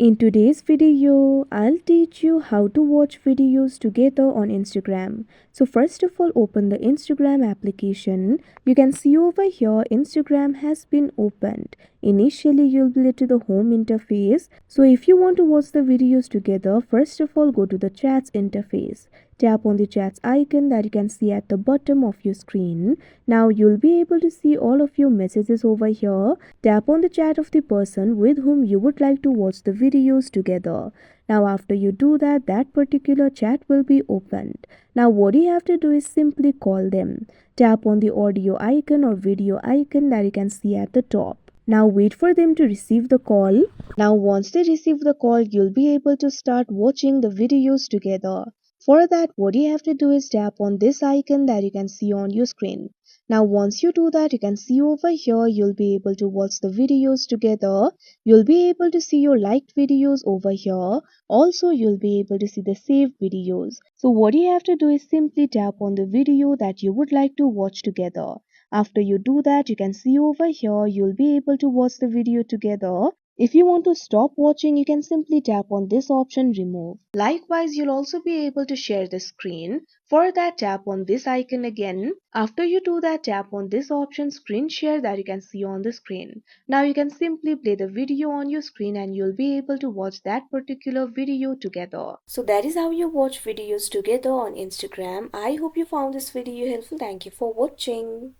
In today's video, I'll teach you how to watch videos together on Instagram. So first of all, open the Instagram application. You can see over here Instagram has been opened. Initially, you'll be led to the home interface. So if you want to watch the videos together, first of all, go to the chats interface. Tap on the chats icon that you can see at the bottom of your screen. Now you'll be able to see all of your messages over here. Tap on the chat of the person with whom you would like to watch the videos together. Now after you do that, that particular chat will be opened. Now what you have to do is simply call them. Tap on the audio icon or video icon that you can see at the top. Now wait for them to receive the call. Now once they receive the call, you'll be able to start watching the videos together. For that, what you have to do is tap on this icon that you can see on your screen. Now once you do that, you can see over here you'll be able to watch the videos together. You'll be able to see your liked videos over here. Also, you'll be able to see the saved videos. So what you have to do is simply tap on the video that you would like to watch together. After you do that, you can see over here you'll be able to watch the video together. If you want to stop watching, you can simply tap on this option remove. Likewise, you'll also be able to share the screen. For that, tap on this icon again. After you do that, tap on this option screen share that you can see on the screen. Now you can simply play the video on your screen and you'll be able to watch that particular video together. So that is how you watch videos together on Instagram. I hope you found this video helpful. Thank you for watching.